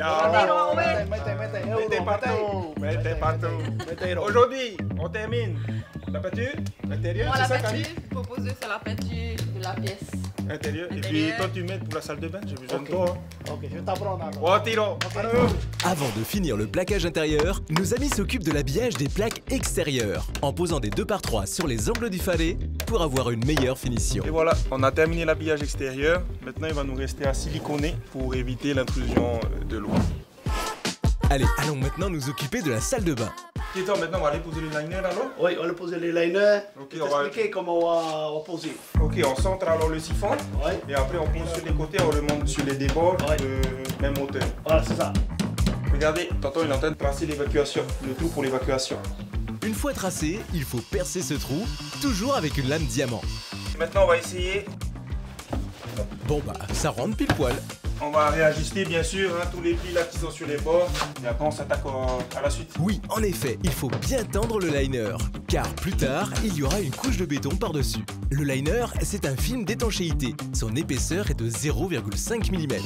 Ciao. Mettez partout. Mettez partout. Aujourd'hui, on termine la peinture intérieure, Moi, la c'est ça, Kali? peinture, je propose de faire la peinture de la pièce. Intérieur. Et puis Intérieur. toi, tu mets pour la salle de bain. J'ai besoin de toi. Ok, je t'apprends alors. Oh, tiro. Avant de finir le plaquage intérieur, nos amis s'occupent de l'habillage des plaques extérieures, en posant des 2x3 sur les angles du falais pour avoir une meilleure finition. Et voilà, on a terminé l'habillage extérieur. Maintenant, il va nous rester à siliconer pour éviter l'intrusion de l'eau. Allez, allons maintenant nous occuper de la salle de bain. Et toi, maintenant, on va aller poser le liner alors. Oui, on va poser les liners. Ok, Je vais on va- t'expliquer comment on va poser. Ok, on centre alors le siphon. Oui, Et après, on pose sur les côtés, on le monte sur les débords Ouais. de même hauteur. voilà, c'est ça. Regardez, tonton, il est en train de tracer l'évacuation, le trou pour l'évacuation. Une fois tracé, il faut percer ce trou, toujours avec une lame diamant. Maintenant, on va essayer. Bon bah, ça rentre pile poil. On va réajuster, bien sûr, hein, tous les plis là qui sont sur les bords. Et après, on s'attaque à la suite. Oui, en effet, il faut bien tendre le liner, car plus tard, il y aura une couche de béton par-dessus. Le liner, c'est un film d'étanchéité. Son épaisseur est de 0,5 mm.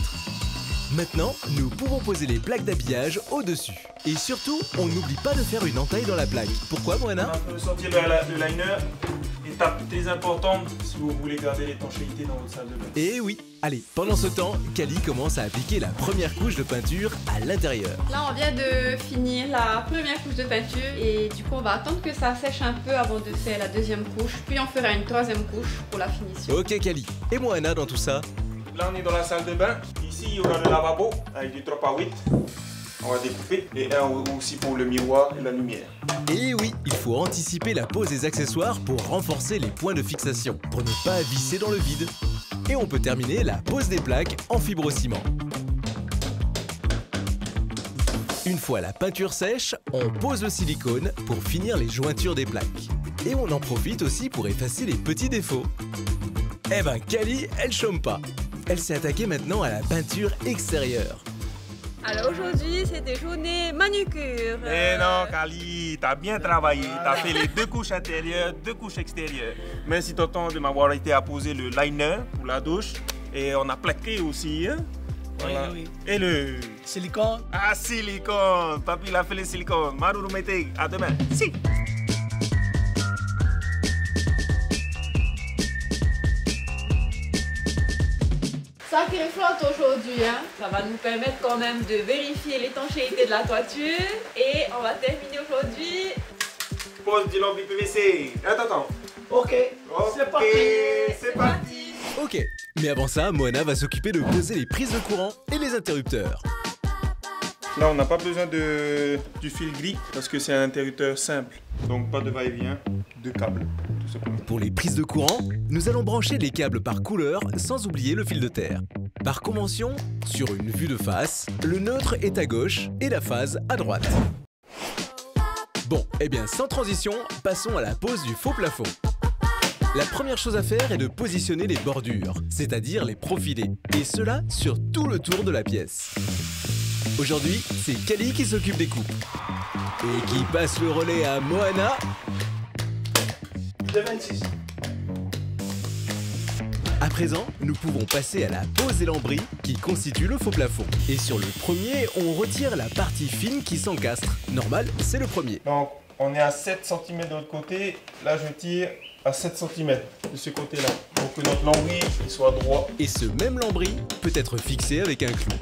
Maintenant, nous pouvons poser les plaques d'habillage au-dessus. Et surtout, on n'oublie pas de faire une entaille dans la plaque. Pourquoi, Moana? On peut sortir le liner. Étape très importante si vous voulez garder l'étanchéité dans votre salle de bain. Eh oui. Allez, pendant ce temps, Kali commence à appliquer la première couche de peinture à l'intérieur. Là, on vient de finir la première couche de peinture et du coup, on va attendre que ça sèche un peu avant de faire la deuxième couche. Puis on fera une troisième couche pour la finition. Ok, Kali. Et Moana dans tout ça? Là, on est dans la salle de bain. Ici, il y aura le lavabo avec du 3x8. On va découper. Et un aussi pour le miroir et la lumière. Et oui, il faut anticiper la pose des accessoires pour renforcer les points de fixation, pour ne pas visser dans le vide. Et on peut terminer la pose des plaques en fibrociment. Une fois la peinture sèche, on pose le silicone pour finir les jointures des plaques. Et on en profite aussi pour effacer les petits défauts. Eh ben, Kali, elle chôme pas. Elle s'est attaquée maintenant à la peinture extérieure. Alors aujourd'hui, c'est des journées manucure. Eh non, Kali, t'as bien travaillé. T'as fait les 2 couches intérieures, 2 couches extérieures. Merci, tonton, de m'avoir aidé à poser le liner pour la douche. Et on a plaqué aussi, hein. Voilà. Oui. Et le... Silicone. Ah, silicone. Papi, il a fait le silicone. Maruru Mete, à demain. Si. Sacré flotte aujourd'hui, hein. Ça va nous permettre quand même de vérifier l'étanchéité de la toiture. Et on va terminer aujourd'hui. Pose du lambris PVC. Attends. Ok, c'est parti. C'est parti. Ok, mais avant ça, Moana va s'occuper de poser les prises de courant et les interrupteurs. Là, on n'a pas besoin du fil gris parce que c'est un interrupteur simple. Donc, pas de va-et-vient, de câbles, tout simplement. Pour les prises de courant, nous allons brancher les câbles par couleur sans oublier le fil de terre. Par convention, sur une vue de face, le neutre est à gauche et la phase à droite. Bon, eh bien sans transition, passons à la pose du faux plafond. La première chose à faire est de positionner les bordures, c'est-à-dire les profilés, et cela sur tout le tour de la pièce. Aujourd'hui, c'est Kali qui s'occupe des coupes. Et qui passe le relais à Moana. De 26. À présent, nous pouvons passer à la pose des lambris qui constituent le faux plafond. Et sur le premier, on retire la partie fine qui s'encastre. Normal, c'est le premier. Donc, on est à 7 cm de l'autre côté. Là, je tire à 7 cm de ce côté-là. Pour que notre lambris il soit droit. Et ce même lambris peut être fixé avec un clou.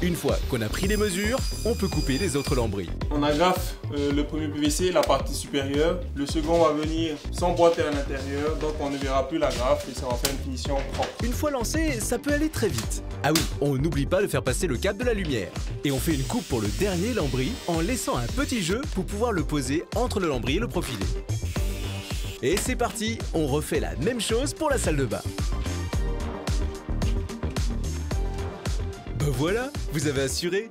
Une fois qu'on a pris les mesures, on peut couper les autres lambris. On agrafe le premier PVC, la partie supérieure. Le second va venir sans boîter à l'intérieur. Donc, on ne verra plus la grafe et ça va faire une finition propre. Une fois lancé, ça peut aller très vite. Ah oui, on n'oublie pas de faire passer le câble de la lumière. Et on fait une coupe pour le dernier lambris en laissant un petit jeu pour pouvoir le poser entre le lambris et le profilé. Et c'est parti, on refait la même chose pour la salle de bain. Ben voilà, vous avez assuré.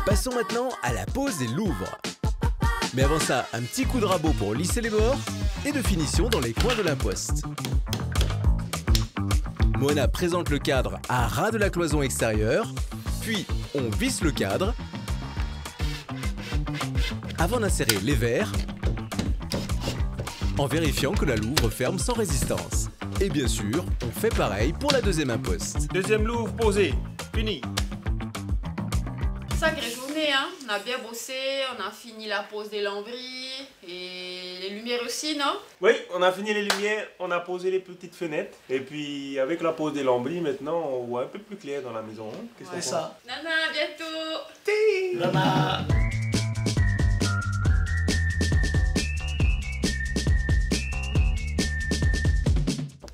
Passons maintenant à la pose des louvres. Mais avant ça, un petit coup de rabot pour lisser les bords et de finition dans les coins de l'imposte. Moana présente le cadre à ras de la cloison extérieure, puis on visse le cadre avant d'insérer les verres en vérifiant que la louvre ferme sans résistance. Et bien sûr, on fait pareil pour la deuxième imposte. Deuxième louvre posé. Fini. sacrée journée, hein. On a bien bossé, on a fini la pose des lambris et les lumières aussi, non? Oui, on a fini les lumières, on a posé les petites fenêtres. Et puis avec la pose des lambris, maintenant on voit un peu plus clair dans la maison. Hein. Qu'est-ce que C'est t'en ça. Nana, à bientôt. Nana.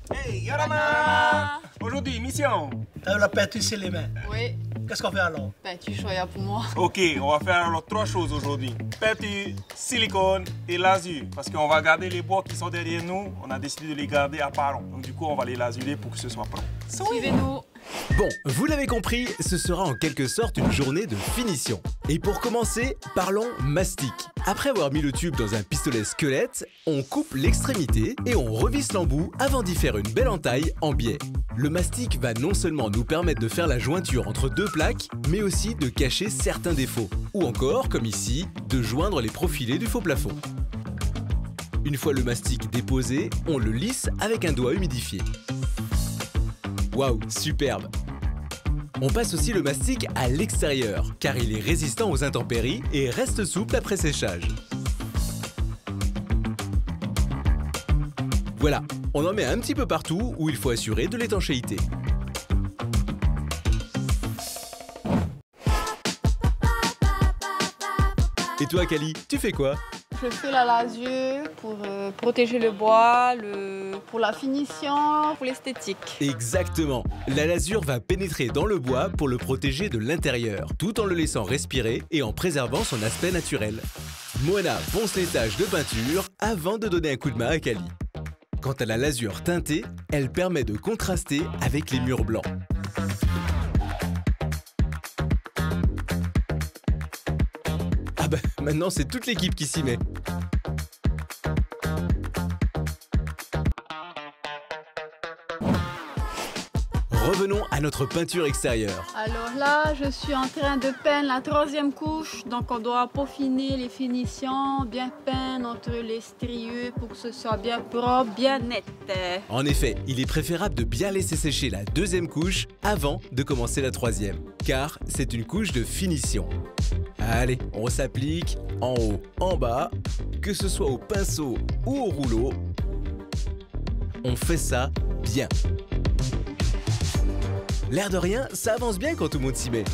penses? Hey, Yorama! Aujourd'hui, mission. T'as eu la peinture sur les mains. Oui, Qu'est-ce qu'on fait alors? peinture choya pour moi. Ok, on va faire alors 3 choses aujourd'hui. Peinture, silicone et lasure. Parce qu'on va garder les bois qui sont derrière nous. On a décidé de les garder apparents. Donc du coup, on va les lasurer pour que ce soit propre. Suivez-nous. Bon, vous l'avez compris, ce sera en quelque sorte une journée de finition. Et pour commencer, parlons mastic. Après avoir mis le tube dans un pistolet squelette, on coupe l'extrémité et on revisse l'embout avant d'y faire une belle entaille en biais. Le mastic va non seulement nous permettre de faire la jointure entre deux plaques, mais aussi de cacher certains défauts. Ou encore, comme ici, de joindre les profilés du faux plafond. Une fois le mastic déposé, on le lisse avec un doigt humidifié. Waouh, superbe! On passe aussi le mastic à l'extérieur, car il est résistant aux intempéries et reste souple après séchage. Voilà, on en met un petit peu partout où il faut assurer de l'étanchéité. Et toi, Kali, tu fais quoi? Je fais la lasure pour protéger le bois, pour la finition, pour l'esthétique. Exactement. La lasure va pénétrer dans le bois pour le protéger de l'intérieur, tout en le laissant respirer et en préservant son aspect naturel. Moana ponce les taches de peinture avant de donner un coup de main à Kali. Quant à la lasure teintée, elle permet de contraster avec les murs blancs. Ah bah, maintenant c'est toute l'équipe qui s'y met. Revenons à notre peinture extérieure. Alors là, je suis en train de peindre la 3e couche. Donc on doit peaufiner les finitions, bien peindre entre les strieux pour que ce soit bien propre, bien net. En effet, il est préférable de bien laisser sécher la 2e couche avant de commencer la 3e, car c'est une couche de finition. Allez, on s'applique en haut, en bas, que ce soit au pinceau ou au rouleau. On fait ça bien. L'air de rien, ça avance bien quand tout le monde s'y met.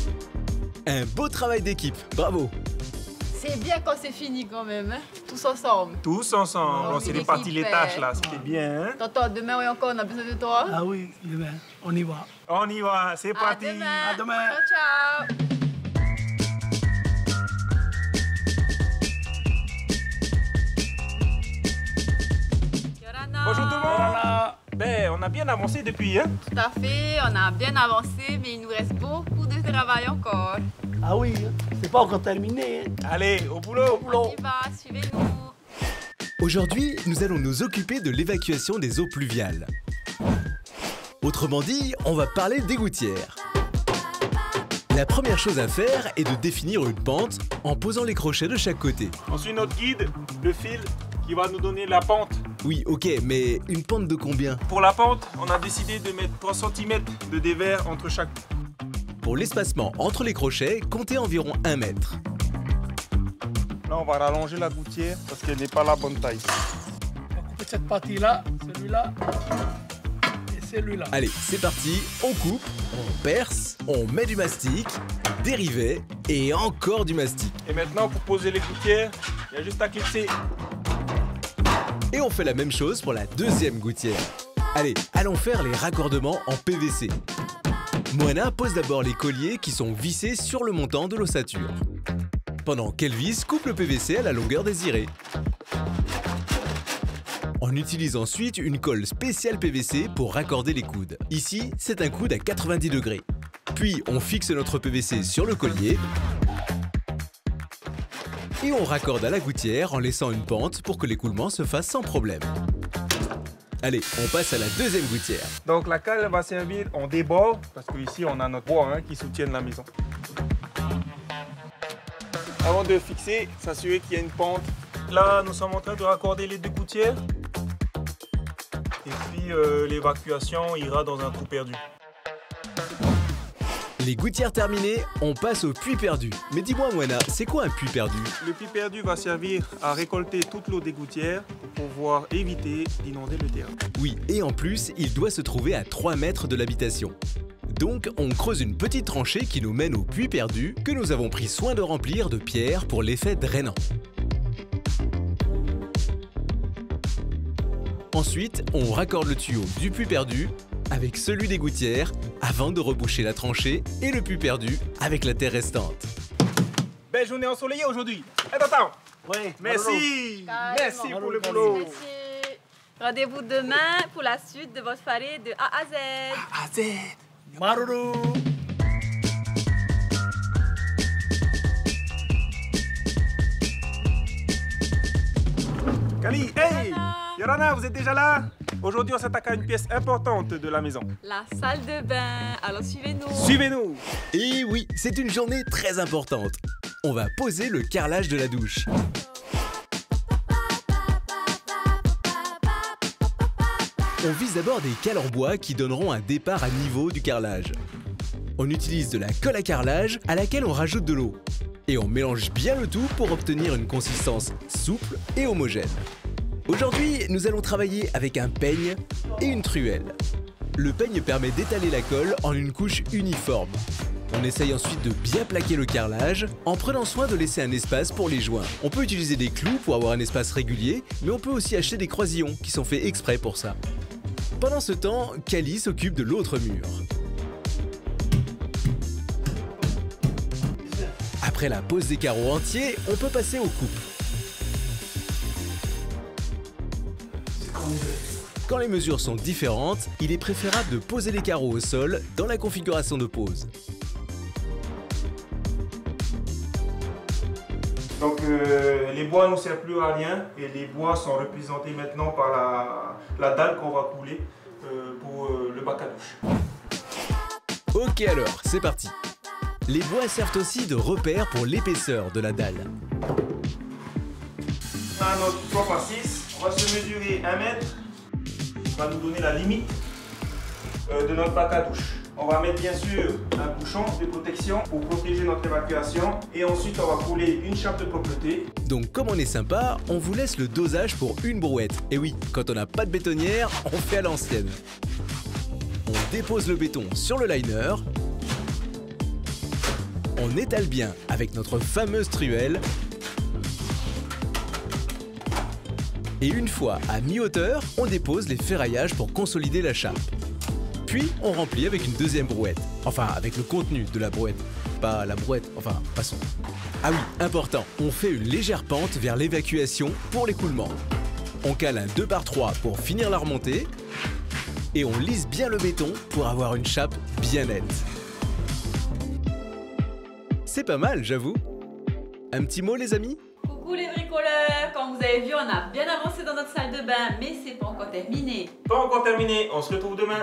Un beau travail d'équipe, bravo! C'est bien quand c'est fini quand même, hein? Tous ensemble. Tous ensemble, on c'est s'est réparti les l'équipe, tâches là, c'était bien. Hein? Tonton, demain oui encore, on a besoin de toi. Ah oui, demain, on y va. On y va, c'est parti. À demain. À demain. Ciao, ciao. Bonjour tout le monde. Voilà. Ben, on a bien avancé depuis, hein? Tout à fait, on a bien avancé, mais il nous reste beaucoup de travail encore. Ah oui, c'est pas encore terminé. Hein. Allez, au boulot. On y va, suivez-nous. Aujourd'hui, nous allons nous occuper de l'évacuation des eaux pluviales. Autrement dit, on va parler des gouttières. La première chose à faire est de définir une pente en posant les crochets de chaque côté. On suit notre guide, le fil, qui va nous donner la pente. Oui, ok, mais une pente de combien? Pour la pente, on a décidé de mettre 3 cm de dévers entre chaque. Pour l'espacement entre les crochets, comptez environ 1 mètre. Là, on va rallonger la gouttière parce qu'elle n'est pas la bonne taille. On va couper cette partie-là, celui-là et celui-là. Allez, c'est parti, on coupe, on perce, on met du mastic, des rivets et encore du mastic. Et maintenant, pour poser les gouttières, il y a juste à clipser. Et on fait la même chose pour la 2e gouttière. Allez, allons faire les raccordements en PVC. Moana pose d'abord les colliers qui sont vissés sur le montant de l'ossature. Pendant qu'Elvis coupe le PVC à la longueur désirée. On utilise ensuite une colle spéciale PVC pour raccorder les coudes. Ici, c'est un coude à 90 degrés. Puis, on fixe notre PVC sur le collier et on raccorde à la gouttière en laissant une pente pour que l'écoulement se fasse sans problème. Allez, on passe à la 2e gouttière. Donc la cale va servir en débord parce qu'ici on a notre bois qui soutient la maison. Avant de fixer, s'assurer qu'il y a une pente. Là, nous sommes en train de raccorder les 2 gouttières. Et puis l'évacuation ira dans un trou perdu. Les gouttières terminées, on passe au puits perdu. Mais dis-moi Moana, c'est quoi un puits perdu? Le puits perdu va servir à récolter toute l'eau des gouttières pour pouvoir éviter d'inonder le terrain. Oui, et en plus, il doit se trouver à 3 mètres de l'habitation. Donc, on creuse une petite tranchée qui nous mène au puits perdu que nous avons pris soin de remplir de pierre pour l'effet drainant. Ensuite, on raccorde le tuyau du puits perdu avec celui des gouttières avant de reboucher la tranchée et le puits perdu avec la terre restante. Belle journée ensoleillée aujourd'hui. Attends. Oui, Merci. Carrément. Merci pour le boulot. Merci. Rendez-vous demain pour la suite de votre soirée de A à Z. À Z. Maruru. Kali, hey! Yorana, vous êtes déjà là? Aujourd'hui, on s'attaque à une pièce importante de la maison. La salle de bain. Alors suivez-nous. Suivez-nous! Et oui, c'est une journée très importante. On va poser le carrelage de la douche. On vise d'abord des cales en bois qui donneront un départ à niveau du carrelage. On utilise de la colle à carrelage à laquelle on rajoute de l'eau. Et on mélange bien le tout pour obtenir une consistance souple et homogène. Aujourd'hui, nous allons travailler avec un peigne et une truelle. Le peigne permet d'étaler la colle en une couche uniforme. On essaye ensuite de bien plaquer le carrelage en prenant soin de laisser un espace pour les joints. On peut utiliser des clous pour avoir un espace régulier, mais on peut aussi acheter des croisillons qui sont faits exprès pour ça. Pendant ce temps, Kali s'occupe de l'autre mur. Après la pose des carreaux entiers, on peut passer aux coupes. Quand les mesures sont différentes, il est préférable de poser les carreaux au sol dans la configuration de pose. Donc les bois ne nous servent plus à rien et les bois sont représentés maintenant par la dalle qu'on va couler pour le bac à douche. Ok alors, c'est parti. Les bois servent aussi de repère pour l'épaisseur de la dalle. On a notre 3 par 6, on va se mesurer 1 mètre, ça va nous donner la limite de notre bac à douche. On va mettre bien sûr un bouchon de protection pour protéger notre évacuation et ensuite on va couler une chape de propreté. Donc comme on est sympa, on vous laisse le dosage pour une brouette. Et oui, quand on n'a pas de bétonnière, on fait à l'ancienne. On dépose le béton sur le liner. On étale bien avec notre fameuse truelle. Et une fois à mi-hauteur, on dépose les ferraillages pour consolider la chape. Puis on remplit avec une deuxième brouette. Enfin, avec le contenu de la brouette. Pas la brouette, enfin, passons. Ah oui, important, on fait une légère pente vers l'évacuation pour l'écoulement. On cale un 2 par 3 pour finir la remontée. Et on lisse bien le béton pour avoir une chape bien nette. C'est pas mal, j'avoue. Un petit mot, les amis? Coucou les bricoleurs. Comme vous avez vu, on a bien avancé dans notre salle de bain, mais c'est pas encore terminé. Pas encore terminé, on se retrouve demain.